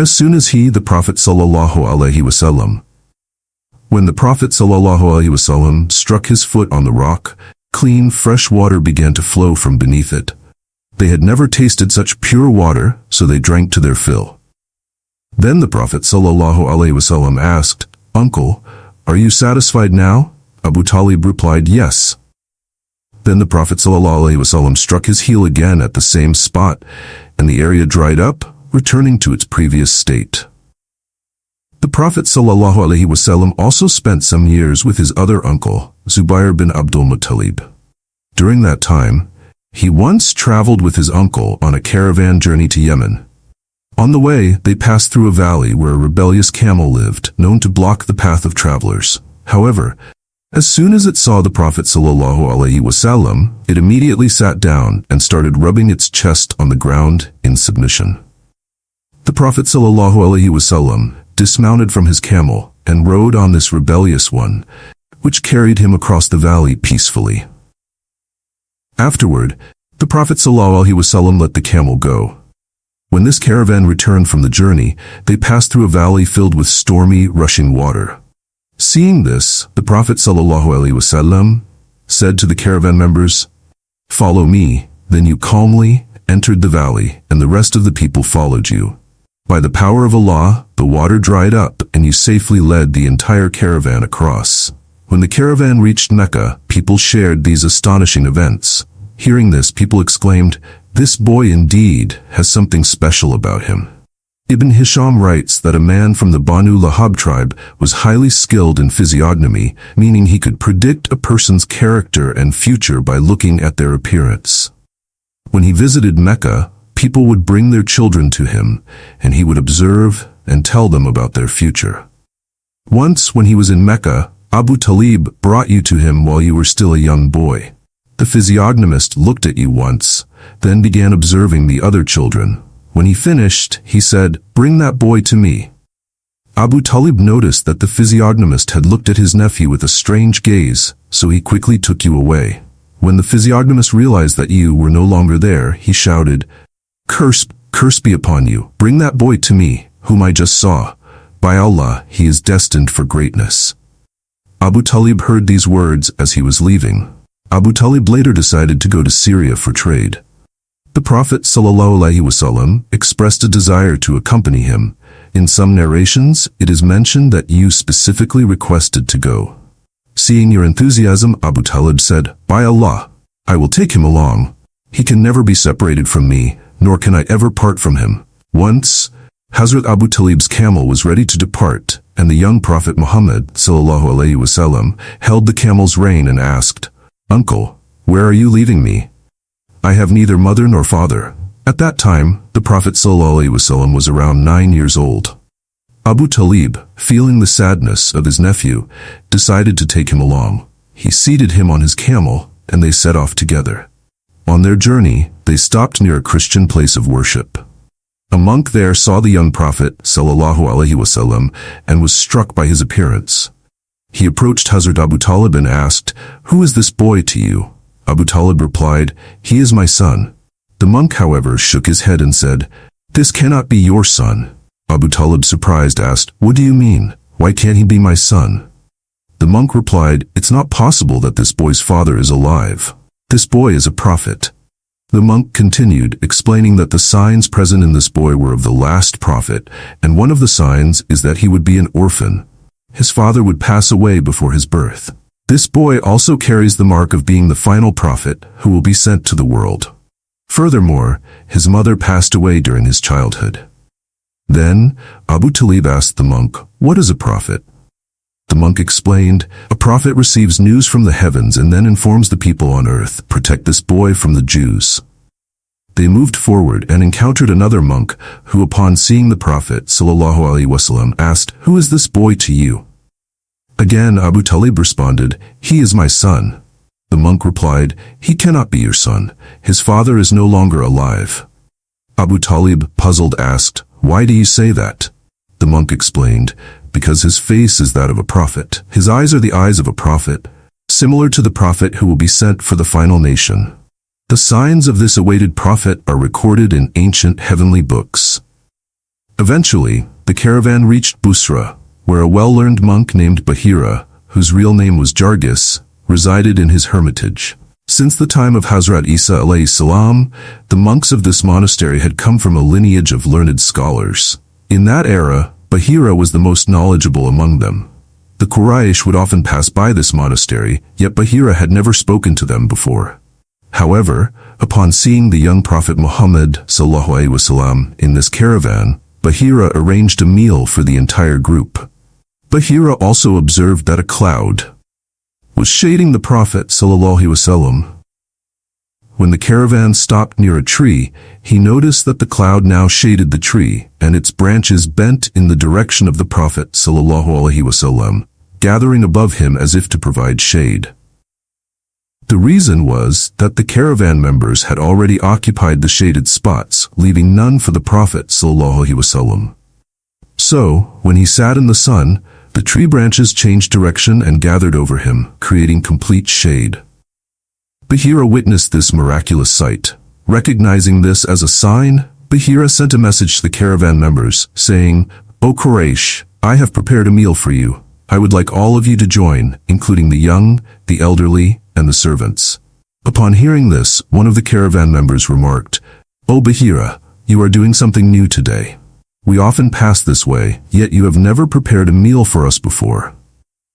as soon as he, the Prophet ﷺ. When the Prophet ﷺ struck his foot on the rock, clean, fresh water began to flow from beneath it. They had never tasted such pure water, so they drank to their fill. Then the Prophet ﷺ asked, "Uncle, are you satisfied now?" Abu Talib replied, "Yes." Then the Prophet ﷺ struck his heel again at the same spot, and the area dried up, returning to its previous state. The Prophet ﷺ also spent some years with his other uncle, Zubair bin Abdul Muttalib. During that time, he once traveled with his uncle on a caravan journey to Yemen. On the way, they passed through a valley where a rebellious camel lived, known to block the path of travelers. However, as soon as it saw the Prophet ﷺ, it immediately sat down and started rubbing its chest on the ground in submission. The Prophet ﷺ dismounted from his camel and rode on this rebellious one, which carried him across the valley peacefully. Afterward, the Prophet ﷺ let the camel go. When this caravan returned from the journey, they passed through a valley filled with stormy, rushing water. Seeing this, the Prophet ﷺ said to the caravan members, "Follow me." Then you calmly entered the valley, and the rest of the people followed you. By the power of Allah, the water dried up, and you safely led the entire caravan across. When the caravan reached Mecca, people shared these astonishing events. Hearing this, people exclaimed, "This boy indeed has something special about him." Ibn Hisham writes that a man from the Banu Lahab tribe was highly skilled in physiognomy, meaning he could predict a person's character and future by looking at their appearance. When he visited Mecca, people would bring their children to him, and he would observe and tell them about their future. Once, when he was in Mecca, Abu Talib brought you to him while you were still a young boy. The physiognomist looked at you once, then began observing the other children. When he finished, he said, "Bring that boy to me." Abu Talib noticed that the physiognomist had looked at his nephew with a strange gaze, so he quickly took you away. When the physiognomist realized that you were no longer there, he shouted, Curse be upon you. Bring that boy to me, whom I just saw. By Allah, he is destined for greatness." Abu Talib heard these words as he was leaving. Abu Talib later decided to go to Syria for trade. The Prophet ﷺ expressed a desire to accompany him. In some narrations, it is mentioned that you specifically requested to go. Seeing your enthusiasm, Abu Talib said, "By Allah, I will take him along. He can never be separated from me, nor can I ever part from him." Once, Hazrat Abu Talib's camel was ready to depart, and the young Prophet Muhammad ﷺ held the camel's rein and asked, "Uncle, where are you leaving me? I have neither mother nor father." At that time, the Prophet ﷺ was around 9 years old. Abu Talib, feeling the sadness of his nephew, decided to take him along. He seated him on his camel, and they set off together. On their journey, they stopped near a Christian place of worship. A monk there saw the young Prophet ﷺ and was struck by his appearance. He approached Hazrat Abu Talib and asked, "Who is this boy to you?" Abu Talib replied, "He is my son." The monk, however, shook his head and said, "This cannot be your son." Abu Talib, surprised, asked, "What do you mean? Why can't he be my son?" The monk replied, "It's not possible that this boy's father is alive. This boy is a prophet." The monk continued, explaining that the signs present in this boy were of the last prophet, and one of the signs is that he would be an orphan. His father would pass away before his birth. This boy also carries the mark of being the final prophet who will be sent to the world. Furthermore, his mother passed away during his childhood. Then, Abu Talib asked the monk, "What is a prophet?" The monk explained, "A prophet receives news from the heavens and then informs the people on earth, 'Protect this boy from the Jews.'" They moved forward and encountered another monk who, upon seeing the Prophet ﷺ, asked, "Who is this boy to you?" Again, Abu Talib responded, "He is my son." The monk replied, "He cannot be your son. His father is no longer alive." Abu Talib, puzzled, asked, "Why do you say that?" The monk explained, "Because his face is that of a prophet. His eyes are the eyes of a prophet, similar to the prophet who will be sent for the final nation. The signs of this awaited prophet are recorded in ancient heavenly books." Eventually, the caravan reached Busra, where a well-learned monk named Bahira, whose real name was Jargis, resided in his hermitage. Since the time of Hazrat Isa alayhi salam, the monks of this monastery had come from a lineage of learned scholars. In that era, Bahira was the most knowledgeable among them. The Quraysh would often pass by this monastery, yet Bahira had never spoken to them before. However, upon seeing the young Prophet Muhammad ﷺ in this caravan, Bahira arranged a meal for the entire group. Bahira also observed that a cloud was shading the Prophet ﷺ. When the caravan stopped near a tree, he noticed that the cloud now shaded the tree, and its branches bent in the direction of the Prophet ﷺ, gathering above him as if to provide shade. The reason was that the caravan members had already occupied the shaded spots, leaving none for the Prophet ﷺ. So, when he sat in the sun, the tree branches changed direction and gathered over him, creating complete shade. Bahira witnessed this miraculous sight. Recognizing this as a sign, Bahira sent a message to the caravan members, saying, "O Quraysh, I have prepared a meal for you. I would like all of you to join, including the young, the elderly, and the servants." Upon hearing this, one of the caravan members remarked, "O Bahira, you are doing something new today. We often pass this way, yet you have never prepared a meal for us before.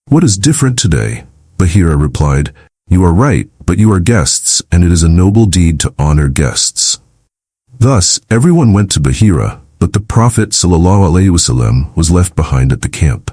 What is different today?" Bahira replied, "You are right, but you are guests, and it is a noble deed to honor guests." Thus, everyone went to Bahira, but the Prophet ﷺ was left behind at the camp.